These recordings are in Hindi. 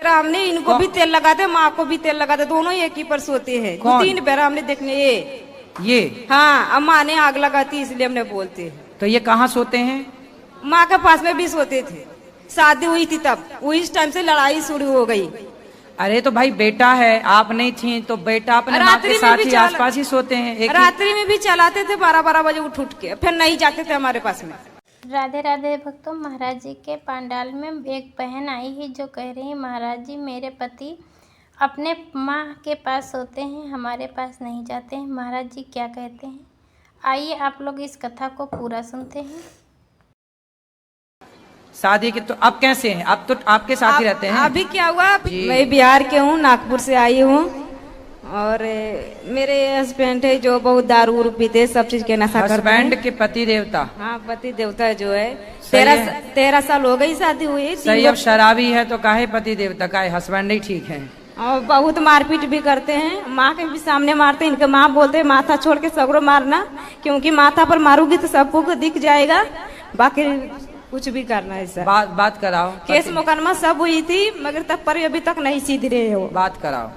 हमने इनको भी तेल लगाते, माँ को भी तेल लगाते, दोनों एक ही पर सोते हैं। 2-3 बार हमने देखने ये हाँ, अब माँ ने आग लगाती इसलिए हमने बोलते हैं। तो ये कहाँ सोते हैं? माँ के पास में भी सोते थे। शादी हुई थी तब उस टाइम से लड़ाई शुरू हो गई। अरे तो भाई बेटा है, आप नहीं थी तो बेटा अपने माँ के साथ ही आसपास ही सोते हैं। रात्रि में भी चलाते थे 12-12 बजे उठ के, फिर नहीं जाते थे हमारे पास में। राधे राधे भक्तों, महाराज जी के पंडाल में एक बहन आई है जो कह रही है महाराज जी मेरे पति अपने माँ के पास सोते हैं, हमारे पास नहीं जाते हैं। महाराज जी क्या कहते हैं, आइए आप लोग इस कथा को पूरा सुनते हैं। शादी के तो अब कैसे हैं? अब तो आपके साथ ही रहते हैं। अभी क्या हुआ, मैं बिहार के हूँ, नागपुर से आई हूँ और मेरे हस्बैंड है जो बहुत दारू पीते, सब चीज के नशा करते हैं। हस्बैंड के पति देवता? हाँ, पति देवता जो है 13 साल हो गई शादी हुई। सही, अब शराबी है तो काहे पति देवता का, हस्बैंड ही ठीक है। और बहुत मारपीट भी करते हैं, माँ के भी सामने मारते हैं। इनके माँ बोलते हैं माथा छोड़ के सगरो मारना, क्योंकि माथा पर मारूंगी तो सबको दिख जाएगा, बाकी कुछ भी करना है सर। बात कराओ। केस मुकदमा सब हुई थी मगर तब पर अभी तक नहीं सीध रहे हो। बात कराओ।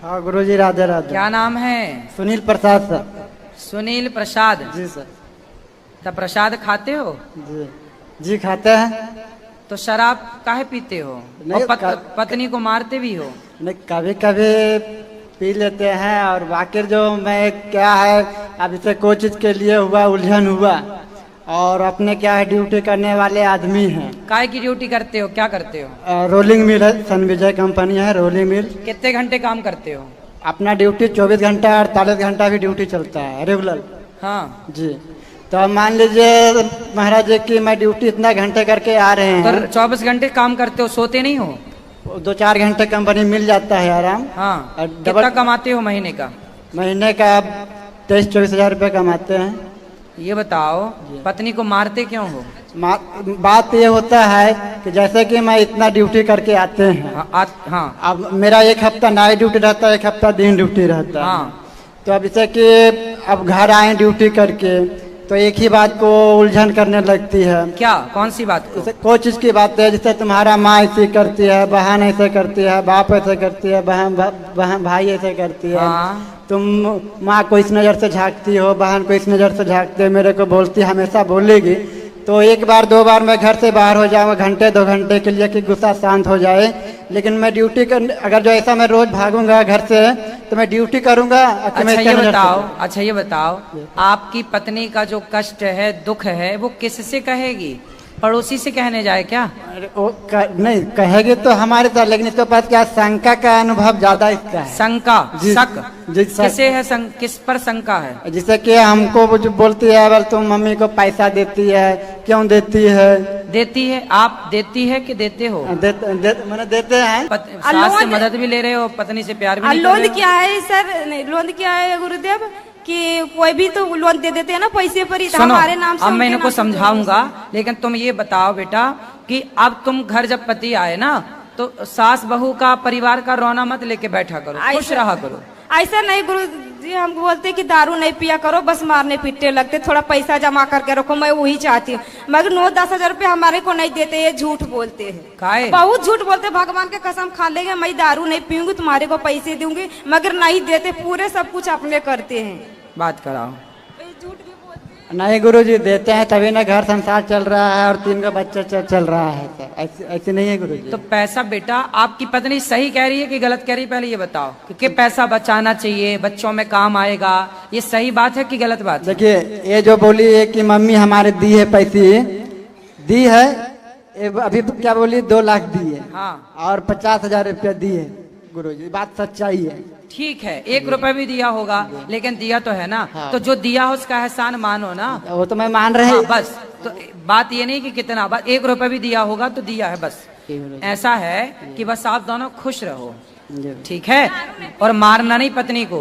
हाँ गुरुजी, राधे राधे। क्या नाम है? सुनील प्रसाद सर। सुनील प्रसाद जी सर। तो प्रसाद खाते हो? जी खाते हैं। तो शराब काहे पीते हो? नहीं, और पत्नी को मारते भी हो? नहीं, कभी कभी पी लेते हैं। और बाकी जो मैं क्या है, अब इसे कोई चीज के लिए हुआ उलझन हुआ, और अपने क्या है ड्यूटी करने वाले आदमी हैं। काय की ड्यूटी करते हो, क्या करते हो? रोलिंग मिल है, सन विजय कंपनी है, रोलिंग मिल। कितने घंटे काम करते हो? अपना ड्यूटी 24 घंटा 48 घंटा भी ड्यूटी चलता है रेगुलर। हाँ जी, तो अब मान लीजिए महाराज जी की मैं ड्यूटी इतना घंटे करके आ रहे हैं। तो 24 घंटे काम करते हो, सोते नहीं हो? 2-4 घंटे कंपनी मिल जाता है आराम। हाँ, डबल कितना कमाते हो महीने का? महीने का 23-24 हजार रुपये कमाते हैं। ये बताओ पत्नी को मारते क्यों हो? बात ये होता है कि जैसे कि मैं इतना ड्यूटी करके आते हैं। हाँ। अब मेरा एक हफ्ता नाइट ड्यूटी रहता है, एक हफ्ता दिन ड्यूटी रहता है। हाँ। तो अब जैसे कि अब घर आए ड्यूटी करके तो एक ही बात को उलझन करने लगती है। क्या, कौन सी बात को? कोई चीज की बात है, जैसे तुम्हारा माँ ऐसे करती है, बहन ऐसे करती है, बाप ऐसे करती है, बहन भाई ऐसे करती है। हाँ। तुम माँ को इस नज़र से झांकती हो, बहन को इस नज़र से झांकते हो, मेरे को बोलती हमेशा बोलेगी। तो एक बार 2 बार मैं घर से बाहर हो जाऊँगा घंटे 2 घंटे के लिए कि गुस्सा शांत हो जाए, लेकिन मैं ड्यूटी कर, अगर जो ऐसा मैं रोज भागूंगा घर से तो मैं ड्यूटी करूंगा। अच्छा ये बताओ आपकी पत्नी का जो कष्ट है, दुख है, वो किससे कहेगी? पड़ोसी से कहने जाए क्या? नहीं कहेगी तो हमारे साथ, लेकिन इसके पास क्या शंका का अनुभव ज्यादा इसका है। शंका, शक किसे है? किस पर शंका है? जिससे कि हमको जो बोलती है बल तुम मम्मी को पैसा देती है, क्यों देती है? देती है, आप देती है कि देते हो? मैंने देते हैं। सास से मदद भी ले रहे हो, पत्नी से प्यार भी नहीं कर रहे हो? लोन क्या है सर, लोन क्या है गुरुदेव कि कोई भी तो लोन दे देते हैं ना पैसे पर ही, हमारे नाम से। अब मैं इनको समझाऊंगा, लेकिन तुम ये बताओ बेटा कि अब तुम घर जब पति आए ना तो सास बहू का, परिवार का रोना मत लेके बैठा करो, खुश रहा करो। ऐसा नहीं गुरु जी, हम बोलते कि दारू नहीं पिया करो, बस मारने पीटने लगते, थोड़ा पैसा जमा करके रखो, मैं वही चाहती हूँ। मगर 9-10 हजार रुपये हमारे को नहीं देते, ये झूठ बोलते हैं, बहुत झूठ बोलते। भगवान के कसम खा लेंगे मैं दारू नहीं पीऊंगी, तुम्हारे को पैसे दूंगी, मगर नहीं देते, पूरे सब कुछ अपने करते हैं। बात कराओ। झूठ भी बोलते हैं। नहीं गुरुजी, देते हैं तभी ना घर संसार चल रहा है और 3 का बच्चा चल रहा है सर, ऐसे नहीं है गुरुजी। तो पैसा बेटा आपकी पत्नी सही कह रही है कि गलत कह रही है? पहले ये बताओ कि पैसा बचाना चाहिए, बच्चों में काम आएगा, ये सही बात है कि गलत बात है? देखिए, ये जो बोली है कि मम्मी हमारे दी है पैसे, दी है, अभी क्या बोली 2 लाख दी है। हाँ। और 50 हजार रुपया दिए गुरुजी, बात सच्चाई है। ठीक है, 1 रुपए भी दिया होगा, लेकिन दिया तो है ना। हाँ। तो जो दिया हो उसका एहसान मानो ना। वो तो मैं मान रहे। हाँ, बस तो बात ये नहीं कि कितना, बस 1 रुपए भी दिया होगा तो दिया है, बस ऐसा है कि बस आप दोनों खुश रहो, ठीक है? और मारना नहीं पत्नी को,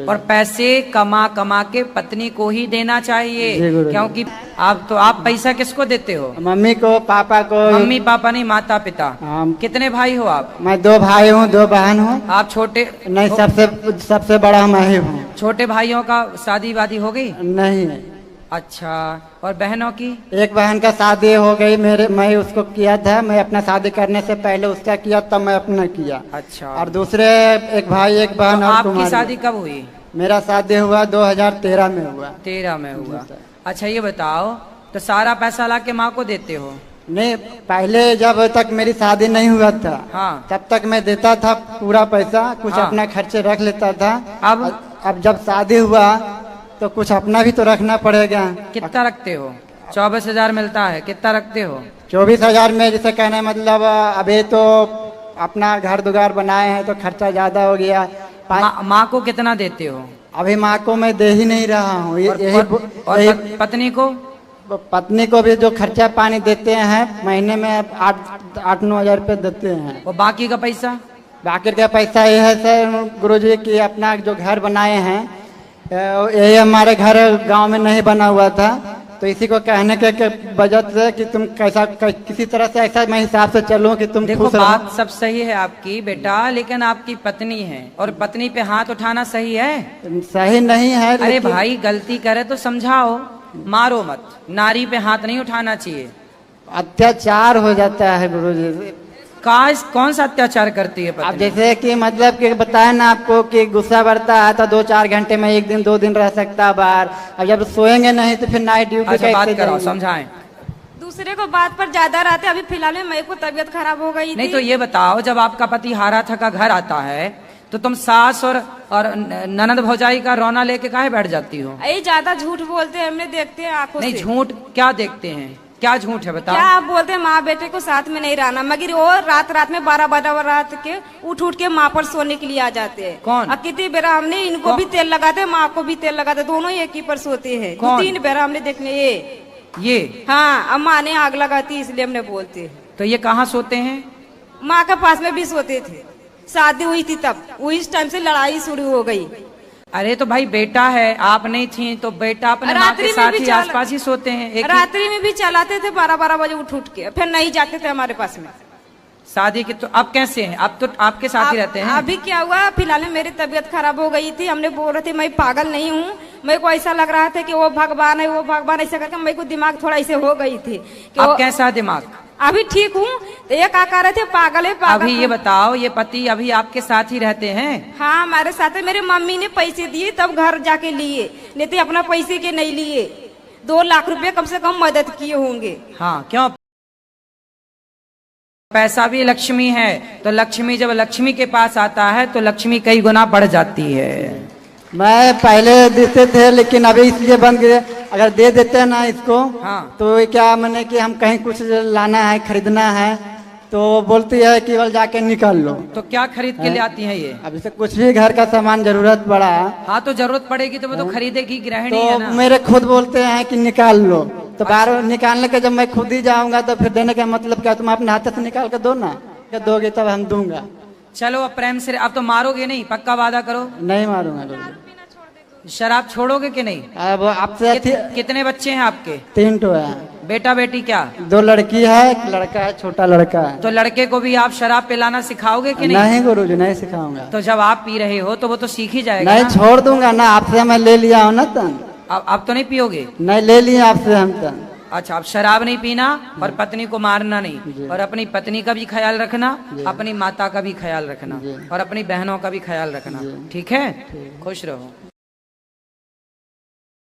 और पैसे कमा कमा के पत्नी को ही देना चाहिए, क्योंकि आप पैसा किसको देते हो? मम्मी को, पापा को। मम्मी पापा नहीं, माता पिता। कितने भाई हो आप? मैं 2 भाई हूँ, 2 बहन हूँ। आप छोटे? नहीं, सबसे बड़ा मैं ही हूँ। छोटे भाइयों का शादी वादी हो गई? नहीं। अच्छा, और बहनों की? एक बहन का शादी हो गई मैं उसको किया था, मैं अपना शादी करने से पहले उसका किया, तब मैं अपना किया। अच्छा। और दूसरे एक भाई एक बहन तो और आपकी कुमारी। शादी कब हुई? मेरा शादी हुआ 2013 में हुआ। 13 में हुआ। अच्छा ये बताओ, तो सारा पैसा ला के माँ को देते हो? नहीं, पहले जब तक मेरी शादी नहीं हुआ था, हाँ। तब तक मैं देता था पूरा पैसा, कुछ हाँ। अपना खर्चे रख लेता था। अब जब शादी हुआ तो कुछ अपना भी तो रखना पड़ेगा। कितना रखते हो? 24,000 मिलता है, कितना रखते हो? 24,000 में जैसे कहने मतलब अभी तो अपना घर दुगार बनाए हैं तो खर्चा ज्यादा हो गया। माँ को कितना देते हो? अभी माँ को मैं दे ही नहीं रहा हूँ। और पत्नी को? पत्नी को भी जो खर्चा पानी देते हैं महीने में 8-9 हजार रुपये देते हैं। और बाकी का पैसा? बाकी का पैसा ये है सर गुरुजी की अपना जो घर बनाए हैं, ये हमारे घर गांव में नहीं बना हुआ था, तो इसी को कहने के वजह से कि तुम कैसा किसी तरह से ऐसा मैं हिसाब से चलो कि तुम देखो खुश रहो। बात सब सही है आपकी बेटा, लेकिन आपकी पत्नी है और पत्नी पे हाथ उठाना सही है? सही नहीं है। अरे भाई गलती करे तो समझाओ, मारो मत। नारी पे हाथ नहीं उठाना चाहिए। अत्याचार हो जाता है गुरुजी। कौन सा अत्याचार करती है अब पत्नी? जैसे कि मतलब कि बताया ना आपको कि गुस्सा बढ़ता है तो 2-4 घंटे में 1 दिन 2 दिन रह सकता है बाहर। अब जब सोएंगे नहीं तो फिर नाइट ड्यूटी अच्छा बात करो, समझाएं। दूसरे को बात पर ज्यादा रहते। अभी फिलहाल में मेरे को तबीयत खराब हो गई नहीं थी। तो ये बताओ, जब आपका पति हारा थका घर आता है तो तुम सास और ननद भौजाई का रोना लेके काहे बैठ जाती हो? यही ज्यादा झूठ बोलते हैं, हमने देखते हैं आंखों नहीं से। झूठ क्या देखते हैं? क्या झूठ है बताओ? क्या आप बोलते हैं माँ बेटे को साथ में नहीं रहना, मगर वो रात में 12 रात के उठ के माँ पर सोने के लिए आ जाते हैं। कौन? और कितनी बेरा हमने इनको भी तेल लगाते, माँ को भी तेल लगाते, दोनों एक ही पर सोते हैं। 2-3 बेरा हमने देखने ये हाँ, अब माँ ने आग लगाती इसलिए हमने बोलते हैं। तो ये कहाँ सोते हैं? माँ के पास में भी सोते थे। शादी हुई थी तब उस टाइम से लड़ाई शुरू हो गई। अरे तो भाई बेटा है, आप नहीं थी तो बेटा अपने माँ के साथ ही आसपास ही सोते हैं। रात्रि में भी चलाते थे 12 बजे उठ के, फिर नहीं जाते थे हमारे पास में। शादी की तो अब कैसे हैं? अब तो आपके साथ ही रहते हैं। अभी क्या हुआ, फिलहाल में मेरी तबीयत खराब हो गई थी। हमने बोल रहे थे मैं पागल नहीं हूँ, मेरे को ऐसा लग रहा था कि वो भगवान है, वो भगवान, ऐसा करके मेरे को दिमाग थोड़ा ऐसे हो गई थी कि अब कैसा दिमाग? अभी ठीक हूँ। तो ये क्या कर रहे थे, पागल है पागल। अभी ये बताओ, ये पति अभी आपके साथ ही रहते हैं? हाँ हमारे साथ है। मेरे मम्मी ने पैसे दिए तब घर जाके लिए, नहीं तो अपना पैसे के नहीं लिए। 2 लाख रुपए कम से कम मदद किए होंगे। हाँ क्यों? पैसा भी लक्ष्मी है, तो लक्ष्मी जब लक्ष्मी के पास आता है तो लक्ष्मी कई गुना बढ़ जाती है। मैं पहले देते थे लेकिन अभी इसलिए बंद गए। अगर दे देते हैं ना इसको, हाँ। तो ये क्या मैंने कि हम कहीं कुछ लाना है खरीदना है तो बोलती है केवल जाके निकाल लो। तो क्या खरीद के ले आती है ये? अभी से कुछ भी घर का सामान जरूरत पड़ा। हाँ तो जरूरत पड़ेगी तो वो तो खरीदेगी, गृहिणी तो है ना। मेरे खुद बोलते हैं कि निकाल लो, तो बाहर निकालने के जब मैं खुद ही जाऊंगा तो फिर देने का मतलब क्या, तुम अपने हाथ से निकाल के दो ना, क्या दोगे तब हम दूंगा। चलो अब प्रेम से, अब तो मारोगे नहीं, पक्का वादा करो। नहीं मारूंगा। शराब छोड़ोगे कि नहीं? अब आपसे कितने बच्चे हैं आपके? 3 तो है। बेटा बेटी क्या? 2 लड़की है, 1 लड़का है, छोटा लड़का है। तो लड़के को भी आप शराब पिलाना सिखाओगे कि नहीं? नहीं गुरुजी, नहीं सिखाऊंगा। तो जब आप पी रहे हो तो वो तो सीख ही जाएगा नहीं ना? छोड़ दूंगा ना, आपसे मैं ले लिया हूँ ना तन। अब तो नहीं पियोगे? नहीं ले लिए आपसे हम तन। अच्छा, अब शराब नहीं पीना और पत्नी को मारना नहीं, और अपनी पत्नी का भी ख्याल रखना, अपनी माता का भी ख्याल रखना, और अपनी बहनों का भी ख्याल रखना। ठीक है? खुश रहो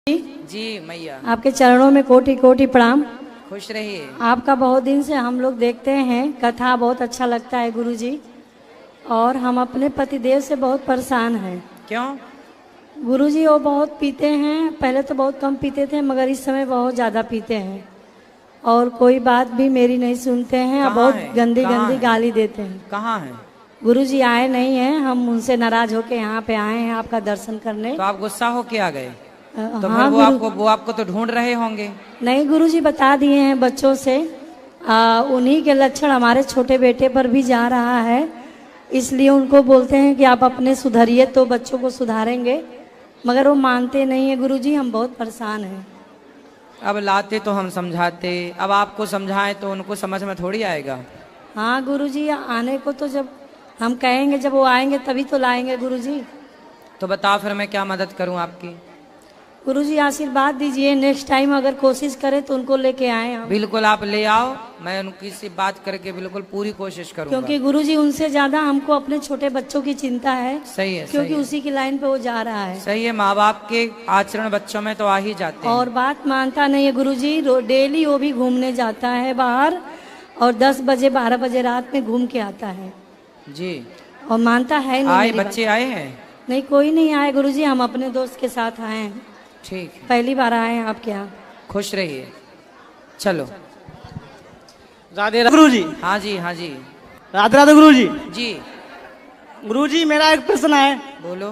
जी मैया। आपके चरणों में कोटि कोटि प्रणाम। खुश रहिए। आपका बहुत दिन से हम लोग देखते हैं, कथा बहुत अच्छा लगता है गुरुजी, और हम अपने पतिदेव से बहुत परेशान हैं। क्यों? गुरुजी वो बहुत पीते हैं, पहले तो बहुत कम पीते थे मगर इस समय बहुत ज़्यादा पीते हैं, और कोई बात भी मेरी नहीं सुनते हैं, और बहुत गंदी गंदी गाली देते हैं। कहाँ है? गुरुजी आए नहीं हैं, हम उनसे नाराज होके यहाँ पे आए हैं आपका दर्शन करने। तो आप गुस्सा होके आ गए? तो हाँ, फिर वो आपको तो ढूंढ रहे होंगे। नहीं गुरुजी बता दिए हैं बच्चों से, उन्हीं के लक्षण हमारे छोटे बेटे पर भी जा रहा है, इसलिए उनको बोलते हैं कि आप अपने सुधरिए तो बच्चों को सुधारेंगे, मगर वो मानते नहीं है गुरुजी, हम बहुत परेशान हैं। अब लाते तो हम समझाते, अब आपको समझाएं तो उनको समझ में थोड़ी आएगा। हाँ गुरुजी, आने को तो जब हम कहेंगे, जब वो आएंगे तभी तो लाएंगे गुरुजी। तो बताओ फिर मैं क्या मदद करूं आपकी? गुरुजी आशीर्वाद दीजिए, नेक्स्ट टाइम अगर कोशिश करें तो उनको लेके आए हम। बिल्कुल आप ले आओ, मैं उनकी से बात करके बिल्कुल पूरी कोशिश करूंगा। क्योंकि गुरुजी उनसे ज्यादा हमको अपने छोटे बच्चों की चिंता है। सही है, क्योंकि सही है। उसी की लाइन पे वो जा रहा है। सही है, माँ बाप के आचरण बच्चों में तो आ ही जाते हैं। और बात मानता नहीं है गुरुजी, डेली वो भी घूमने जाता है बाहर और 10 बजे 12 बजे रात में घूम के आता है जी। और मानता है नहीं। आए मेरी बात। बच्चे आए हैं? नहीं, कोई नहीं आए गुरुजी, हम अपने दोस्त के साथ आए हैं। ठीक है, पहली बार आए हैं आपके यहाँ। खुश रहिए। चलो। राधे राधे गुरु जी। हाँ जी, हाँ जी, राधे राधे गुरु जी। जी गुरु जी मेरा एक प्रश्न है। बोलो।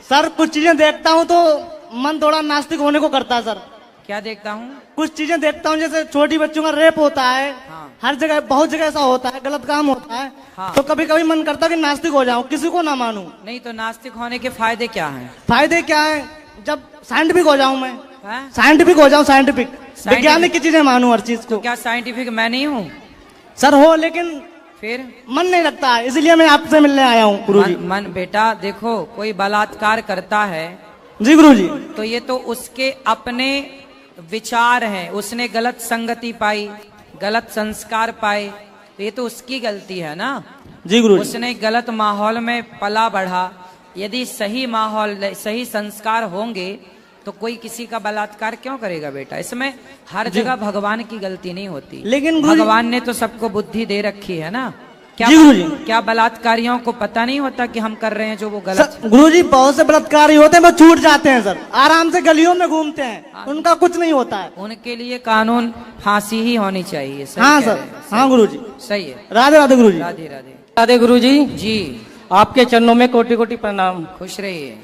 सर कुछ चीजें देखता हूँ तो मन थोड़ा नास्तिक होने को करता है सर। क्या देखता हूँ? कुछ चीजें देखता हूँ जैसे छोटी बच्चों का रेप होता है। हाँ। हर जगह बहुत जगह ऐसा होता है, गलत काम होता है। हाँ। तो कभी कभी मन करता है कि नास्तिक हो जाऊं, किसी को ना मानूं। नहीं तो नास्तिक होने के फायदे क्या हैं? फायदे क्या है? जब साइंटिफिक हो जाऊं मैं, हैं? साइंटिफिक हो जाऊं, साइंटिफिक वैज्ञानिक की चीजें मानूं हर चीज को। क्या साइंटिफिक मैं नहीं हूँ? सर हो, लेकिन फिर मन नहीं लगता है, इसलिए मैं आपसे मिलने आया हूँ गुरु जी। मन बेटा देखो, कोई बलात्कार करता है जी गुरु जी। तो ये तो उसके अपने विचार हैं, उसने गलत संगति पाई, गलत संस्कार पाए, तो ये तो उसकी गलती है ना। जी गुरु जी। उसने गलत माहौल में पला बढ़ा। यदि सही माहौल, सही संस्कार होंगे तो कोई किसी का बलात्कार क्यों करेगा बेटा? इसमें हर जगह भगवान की गलती नहीं होती। लेकिन गुरु जी- भगवान ने तो सबको बुद्धि दे रखी है ना। क्या जी गुरु जी। क्या बलात्कारियों को पता नहीं होता कि हम कर रहे हैं जो वो गलत? गुरु जी बहुत से बलात्कारी होते हैं, वो छूट जाते हैं सर, आराम से गलियों में घूमते हैं, उनका कुछ नहीं होता है। उनके लिए कानून फांसी ही होनी चाहिए। सही हाँ कह सर, रहे हैं, हाँ गुरु जी। सही है। राधे राधे गुरु जी। राधे राधे। राधे गुरु जी, जी आपके चरणों में कोटि कोटि प्रणाम। खुश रहिए।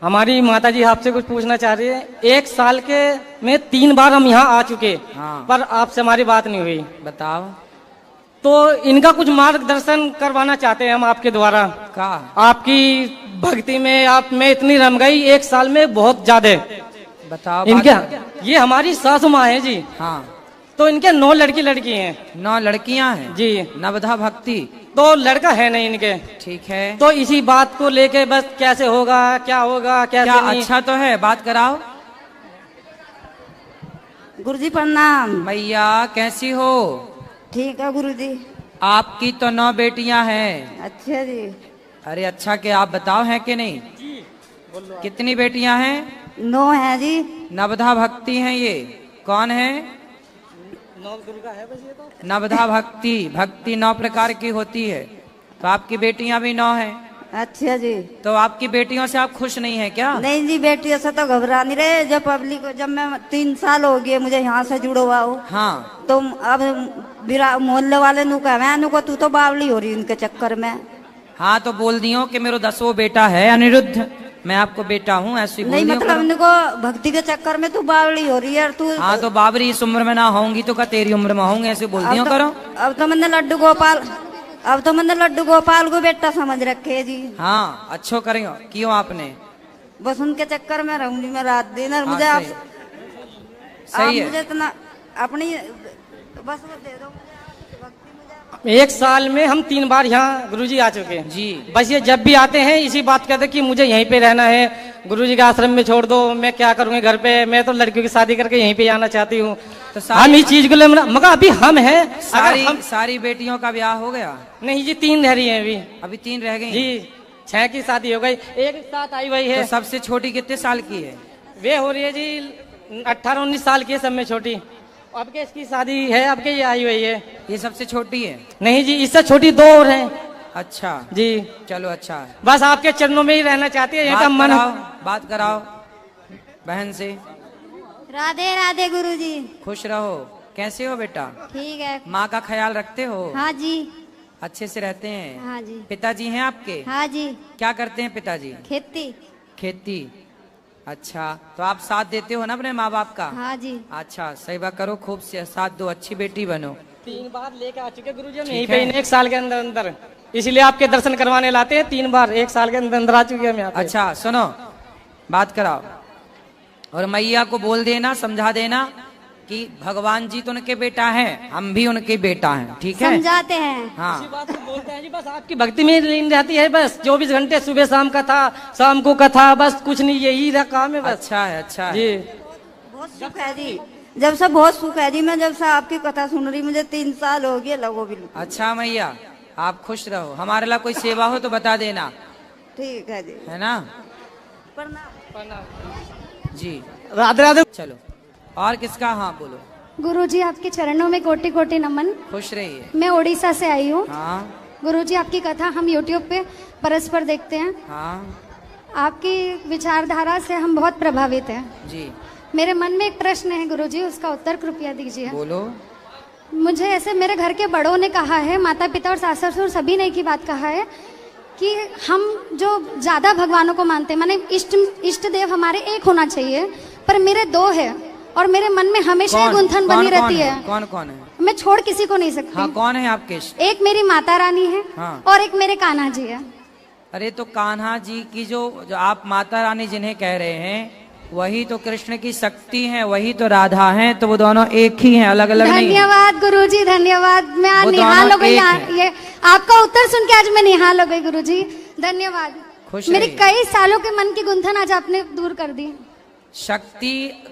हमारी माता जी आपसे कुछ पूछना चाह रही है। 1 साल के में 3 बार हम यहाँ आ चुके, हाँ। पर आपसे हमारी बात नहीं हुई। बताओ। तो इनका कुछ मार्गदर्शन करवाना चाहते हैं हम आपके द्वारा। का आपकी भक्ति में आप में इतनी रम गई 1 साल में, बहुत ज्यादा। बताओ। इनके बात- ये हमारी सासू माँ है जी। हाँ। तो इनके 9 लड़की हैं 9 लड़कियां हैं जी। नवधा भक्ति। तो लड़का है नहीं इनके। ठीक है। तो इसी बात को लेके बस कैसे होगा, क्या होगा, कैसे क्या नहीं। अच्छा तो है, बात कराओ। गुरुजी प्रणाम। मैया कैसी हो? ठीक है गुरुजी। आपकी तो 9 बेटियां हैं। अच्छा जी। अरे अच्छा, के आप बताओ हैं कि नहीं? कितनी बेटियां हैं? 9 है जी। नवधा भक्ति हैं ये। कौन है? नवधा भक्ति। भक्ति 9 प्रकार की होती है, तो आपकी बेटियां भी 9 हैं। अच्छा जी। तो आपकी बेटियों से आप खुश नहीं है क्या? नहीं जी, बेटियों से तो घबरा नहीं रहे। जब पब्लिक, जब मैं 3 साल हो गए मुझे यहाँ से जुड़ो हुआ हूँ, हाँ। तो अब मोहल्ले वाले नु कहे नुको तू तो बावली हो रही उनके चक्कर में। हाँ तो बोल दियो कि मेरा 10वां बेटा है अनिरुद्ध, मैं आपको बेटा हूँ, ऐसी बोल नहीं दियो मतलब करो। इनको भक्ति के चक्कर में तू बावली हो रही है। तू हाँ तो बाबरी इस उम्र में ना होंगी तो क्या तेरी उम्र में होंगे, ऐसे बोल दियो करो। अब तो मैंने लड्डू गोपाल को बेटा समझ रखे जी। हाँ अच्छो करेंगे क्यों आपने? बस उनके चक्कर में रहूंगी मैं रात दिन। और हाँ, मुझे आप सही है। मुझे इतना अपनी बस वो दे दो। 1 साल में हम 3 बार यहाँ गुरुजी आ चुके हैं जी। बस ये जब भी आते हैं इसी बात कहते हैं कि मुझे यहीं पे रहना है, गुरुजी के आश्रम में छोड़ दो, मैं क्या करूँगी घर पे, मैं तो लड़कियों की शादी करके यहीं पे आना चाहती हूँ। तो हम इस चीज के लिए मगर अभी हम हैं, अगर हम सारी बेटियों का ब्याह हो गया? नहीं जी, 3 रह रही हैं अभी। अभी 3 रह गई जी, 6 की शादी हो गई, एक साथ आई हुई है। तो सबसे छोटी कितने साल की है? वे हो रही है जी 18-19 साल की है, सब में छोटी। अब के इसकी शादी है, अब के ये आई हुई है। ये सबसे छोटी है? नहीं जी, इससे छोटी 2 और हैं। अच्छा जी, चलो अच्छा है। बस आपके चरणों में ही रहना चाहती है, यहाँ का मन। बात कराओ बहन से। राधे राधे गुरुजी। खुश रहो। कैसे हो बेटा? ठीक है। माँ का ख्याल रखते हो? हाँ जी। अच्छे से रहते हैं? हाँ जी। पिताजी हैं आपके? हाँ जी। क्या करते हैं पिताजी? खेती। खेती। अच्छा, तो आप साथ देते हो ना अपने माँ बाप का? हाँ जी। अच्छा, सेवा करो, खूब से साथ दो, अच्छी बेटी बनो। 3 बार लेके आ चुके गुरुजी हम ठीक यहीं है। पे 1 साल के अंदर अंदर, इसलिए आपके दर्शन करवाने लाते हैं। 3 बार 1 साल के अंदर अंदर आ चुके हम यहाँ पे। अच्छा सुनो, बात कराओ और मैया को बोल देना, समझा देना कि भगवान जी तो उनके बेटा हैं, हम भी उनके बेटा हैं, ठीक है। समझाते हैं। हाँ बात को बोलते हैं जी, बस आपकी भक्ति में लीन रहती है, बस 24 घंटे सुबह शाम कथा, शाम को कथा, बस कुछ नहीं, यही काम है बस। अच्छा है, अच्छा है। जी बहुत सुख है जी, जब से बहुत सुख है जी। मैं जब से आपकी कथा सुन रही, मुझे 3 साल हो गए लगो बिल्कुल। अच्छा मैया, आप खुश रहो। हमारे लिए कोई सेवा हो तो बता देना, ठीक है जी। है ना। प्रणाम। जी राधे राधे। चलो, और किसका? हाँ बोलो। गुरुजी आपके चरणों में कोटि कोटि नमन। खुश रहिए। मैं उड़ीसा से आई हूँ। हाँ गुरुजी आपकी कथा हम यूट्यूब पे परस्पर देखते हैं। हाँ आपकी विचारधारा से हम बहुत प्रभावित हैं। जी मेरे मन में एक प्रश्न है गुरुजी, उसका उत्तर कृपया दीजिए। बोलो। मुझे ऐसे मेरे घर के बड़ों ने कहा है, माता पिता और सास ससुर सभी ने एक ही बात कहा है कि हम जो ज्यादा भगवानों को मानते हैं, माने इष्ट देव हमारे एक होना चाहिए, पर मेरे 2 है और मेरे मन में हमेशा ये गुंथन बनी रहती है। कौन कौन है? मैं छोड़ किसी को नहीं सकती। हाँ, कौन है आपके इष्ट? एक मेरी माता रानी है। हाँ। और एक मेरे कान्हा जी है। अरे तो कान्हा जी की जो आप माता रानी जिन्हें कह रहे हैं, वही तो कृष्ण की शक्ति हैं, वही तो राधा हैं, तो वो दोनों एक ही हैं, अलग अलग नहीं। धन्यवाद गुरुजी, धन्यवाद। मैं आज वो निहाल हो दोनों गई, एक हैं। ये आपका उत्तर सुन के आज मैं निहाल हो गई गुरुजी, धन्यवाद। खुश मेरे रहिए। कई सालों के मन की गुंथन आज आपने दूर कर दी। शक्ति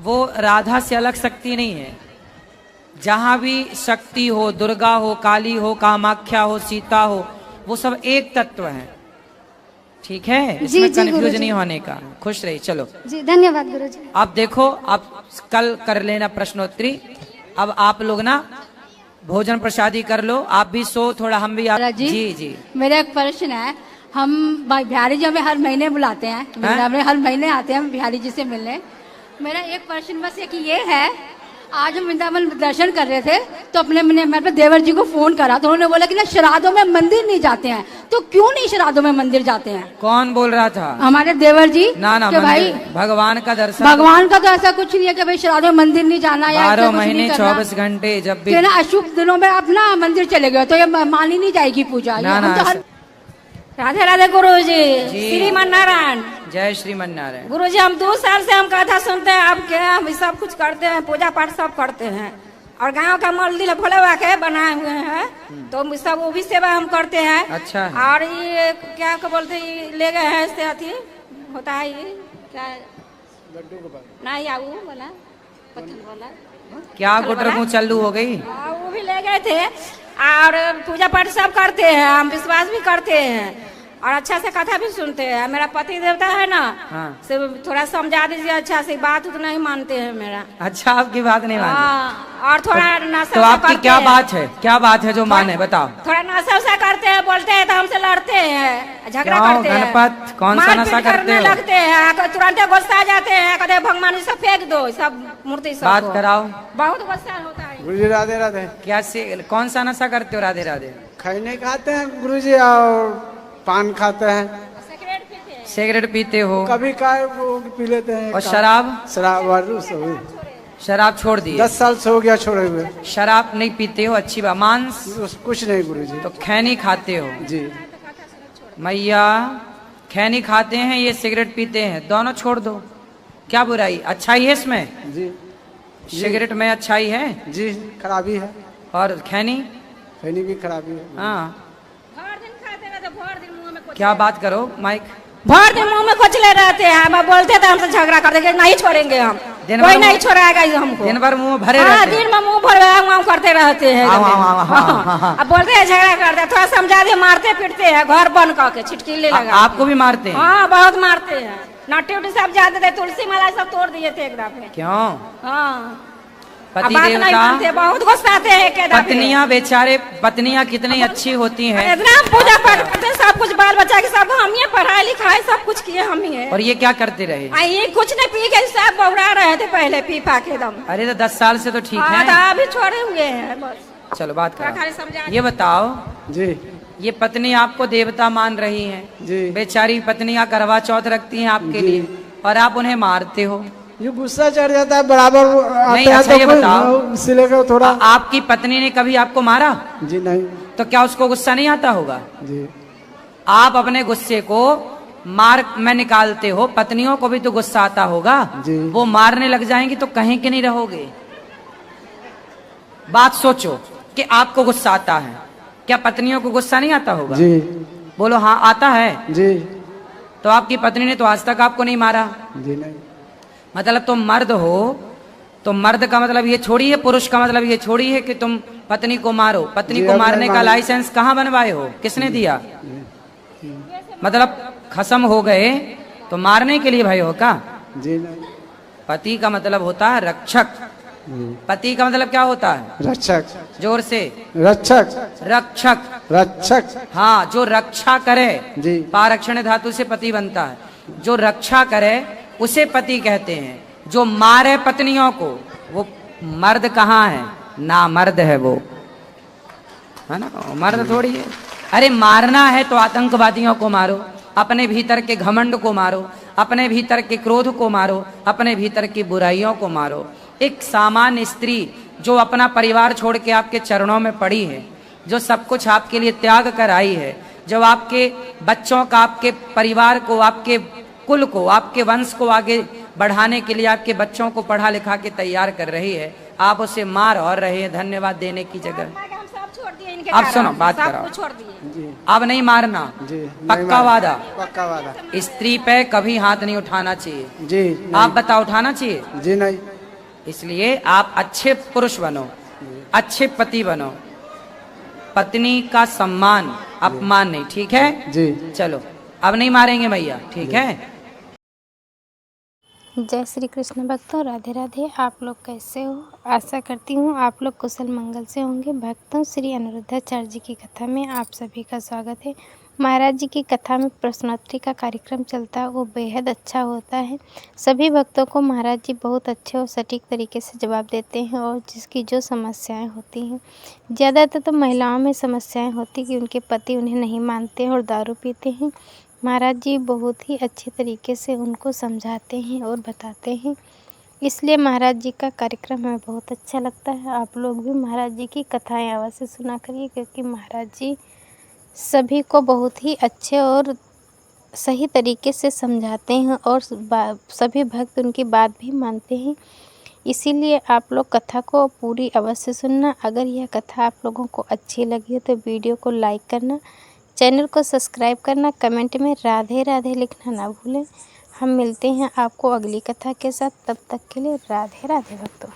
वो राधा से अलग शक्ति नहीं है। जहां भी शक्ति हो, दुर्गा हो, काली हो, कामाख्या हो, सीता हो, वो सब एक तत्व है, ठीक है। इसमें जी, कंफ्यूज गुरुजी। नहीं होने का। खुश रही। चलो जी धन्यवाद गुरुजी। आप देखो, आप कल कर लेना प्रश्नोत्तरी। अब आप लोग ना भोजन प्रसादी कर लो, आप भी सो थोड़ा, हम भी जी। जी जी। मेरा एक प्रश्न है, हम बिहारी जी हमें हर महीने बुलाते हैं, हमें हर महीने आते हैं बिहारी जी से मिलने। मेरा एक प्रश्न बस ये कि ये है, आज हम वृंदावन दर्शन कर रहे थे तो मैंने देवर जी को फोन करा, तो उन्होंने बोला कि ना श्राद्धों में मंदिर नहीं जाते हैं। तो क्यों नहीं श्राद्धों में मंदिर जाते हैं? कौन बोल रहा था? हमारे देवर जी। ना कि भाई भगवान का दर्शन, भगवान का तो ऐसा कुछ नहीं है कि भाई श्राद्धों में मंदिर नहीं जाना या 12 महीने 24 घंटे जब भी ना अशुभ दिनों में आप ना मंदिर चले गए तो ये मानी नहीं जाएगी पूजा। ना, हम ना, तो हर राधे राधे गुरु जी, जी। श्रीमन नारायण। जय श्रीमन नारायण। गुरु जी, हम 2 साल से हम कथा सुनते हैं आपके, हम सब कुछ करते हैं, पूजा पाठ सब करते हैं, और गांव का मंदिर भोले बाबा के बनाए हुए हैं, तो सब वो भी सेवा हम करते हैं। अच्छा है। और ये क्या को बोलते हैं, ये ले गए हैं इससे अथी होता है, ये क्या नहीं आऊ बोला पत्थर वाला क्या गुटर चल्लू हो गई? वो भी ले गए थे, और पूजा पाठ सब करते हैं, हम विश्वास भी करते हैं, और अच्छा से कथा भी सुनते हैं। मेरा पति देवता है ना, हाँ। से थोड़ा समझा दीजिए अच्छा से, बात तो नहीं मानते हैं मेरा। अच्छा, आपकी बात नहीं मानते? हाँ, और थोड़ा नशा तो वशा आपकी करते क्या हैं। बात है? क्या बात है जो माने, बताओ। थोड़ा नशा वशा करते हैं, बोलते हैं तो हमसे लड़ते हैं, झगड़ा क्यों? करते हैं। गणपत, कौन सा मारपीट नशा करते करने हो? लगते हैं, तुरंत गुस्सा आ जाते हैं, कहते हैं भगवान सब फेंक दो, सब मूर्ति सब बात कराओ। बहुत गुस्सा होता है। गुरुजी राधे राधे। क्या कौन सा नशा करते हो? राधे राधे। खैनी खाते हैं गुरुजी, और पान खाते हैं, सिगरेट पीते हो? कभी काय वो पी लेते हैं। और शराब? शराब छोड़ दी? 10 साल से हो गया छोड़े हुए। शराब नहीं पीते हो, अच्छी बात। मांस? कुछ नहीं गुरुजी। तो खैनी खाते हो? जी। मैया, खैनी खाते हैं, ये सिगरेट पीते हैं, दोनों छोड़ दो। क्या बुराई, अच्छाई है इसमें? जी। सिगरेट में अच्छाई है? जी, खराबी है। और खैनी? खैनी भी खराबी है। हाँ। भर दिन खाते रहते, भर दिन मुंह में कुछ क्या बात करो माइक। भर दिन मुंह में कुचले रहते हैं, हम बोलते थे हमसे झगड़ा करते कि नहीं छोड़ेंगे हम, दिन कोई भर नहीं छोड़ाएगा हमको। दिन भर मुंह भरे हाँ, रहते हैं। दिन में मुंह भर करते रहते हैं। अब बोलते हैं झगड़ा करते हैं, थोड़ा समझा दे, मारते पीटते हैं, घर बंद करके छिटकीले लगा। आपको भी मारते हैं? हाँ, बहुत मारते हैं। नट्टी उट्टी सब जाते थे, तुलसी माला सब तोड़ दिए थे एक दफे। क्यों? हाँ, पति बात नहीं मानते, देवता, बहुत गुस्सा आते हैं एक दफे। पत्नियां बेचारे, पत्नियां कितनी अच्छी होती हैं। इतना हम पूजा पाठ करते हैं, सब कुछ बाल बच्चा के सब हम ही पढ़ाई लिखाई सब कुछ किए हम ही है। और ये क्या करते रहे? ये कुछ नहीं पी के सब बहुरा रहे थे पहले, पी पा के दम। अरे तो 10 साल से तो ठीक हाँ, है। तो अभी छोड़े हुए हैं बस। चलो बात थोड़ा खाली करो। समझा ये बताओ जी। ये पत्नी आपको देवता मान रही हैं, जी। बेचारी पत्नियां करवा चौथ रखती हैं आपके जी। लिए, और आप उन्हें मारते हो। ये गुस्सा चढ़ जाता है बराबर आते हैं अच्छा, ये तो बताओ, इसलिए को थोड़ा। आपकी पत्नी ने कभी आपको मारा? जी नहीं। तो क्या उसको गुस्सा नहीं आता होगा? जी। आप अपने गुस्से को मार में निकालते हो, पत्नियों को भी तो गुस्सा आता होगा। जी। वो मारने लग जाएंगी तो कहीं के नहीं रहोगे। बात सोचो कि आपको गुस्सा आता है, क्या पत्नियों को गुस्सा नहीं आता होगा? जी बोलो हाँ आता है। जी तो आपकी पत्नी ने तो आज तक आपको नहीं मारा। जी नहीं। मतलब तुम मर्द हो, तो मर्द का मतलब ये छोड़ी है, पुरुष का मतलब ये छोड़ी है कि तुम पत्नी को मारो। पत्नी जी, को अब मारने नहीं का मारूं। लाइसेंस कहाँ बनवाए हो, किसने दिया? मतलब खत्म हो गए तो मारने के लिए भाई हो का? जी नहीं। पति का मतलब होता है रक्षक। पति का मतलब क्या होता है? रक्षक। जोर से। रक्षक। रक्षक। रक्षक। हाँ, जो रक्षा करे। जी। पारक्षण धातु से पति बनता है। जो रक्षा करे उसे पति कहते हैं। जो मारे पत्नियों को वो मर्द कहाँ है? ना मर्द है वो, है ना, मर्द थोड़ी है। अरे मारना है तो आतंकवादियों को मारो, अपने भीतर के घमंड को मारो, अपने भीतर के क्रोध को मारो, अपने भीतर की बुराइयों को मारो। एक सामान्य स्त्री जो अपना परिवार छोड़ के आपके चरणों में पड़ी है, जो सब कुछ आपके लिए त्याग कर आई है, जो आपके बच्चों का, आपके परिवार को, आपके कुल को, आपके वंश को आगे बढ़ाने के लिए आपके बच्चों को पढ़ा लिखा के तैयार कर रही है, आप उसे मार और रहे हैं धन्यवाद देने की जगह। अब सुनो बात करो, अब नहीं मारना। पक्का वादा? पक्का वादा। स्त्री पे कभी हाथ नहीं उठाना चाहिए। जी आप बताओ, उठाना चाहिए? जी नहीं। इसलिए आप अच्छे पुरुष बनो, अच्छे पति बनो, पत्नी का सम्मान अपमान नहीं, ठीक है? जी चलो अब नहीं मारेंगे भैया, ठीक है? जय श्री कृष्ण भक्तों, राधे राधे। आप लोग कैसे हो? आशा करती हूँ आप लोग कुशल मंगल से होंगे। भक्तों, श्री अनिरुद्धाचार्य जी की कथा में आप सभी का स्वागत है। महाराज जी की कथा में प्रश्नोत्तरी का कार्यक्रम चलता है, वो बेहद अच्छा होता है। सभी भक्तों को महाराज जी बहुत अच्छे और सटीक तरीके से जवाब देते हैं और जिसकी जो समस्याएं होती हैं, ज़्यादातर तो महिलाओं में समस्याएं होती कि उनके पति उन्हें नहीं मानते हैं और दारू पीते हैं। महाराज जी बहुत ही अच्छे तरीके से उनको समझाते हैं और बताते हैं, इसलिए महाराज जी का कार्यक्रम हमें बहुत अच्छा लगता है। आप लोग भी महाराज जी की कथाएं अवश्य सुना करिए, क्योंकि महाराज जी सभी को बहुत ही अच्छे और सही तरीके से समझाते हैं और सभी भक्त उनकी बात भी मानते हैं। इसीलिए आप लोग कथा को पूरी अवश्य सुनना। अगर यह कथा आप लोगों को अच्छी लगी हो तो वीडियो को लाइक करना, चैनल को सब्सक्राइब करना, कमेंट में राधे राधे लिखना ना भूलें। हम मिलते हैं आपको अगली कथा के साथ, तब तक के लिए राधे राधे भक्तों।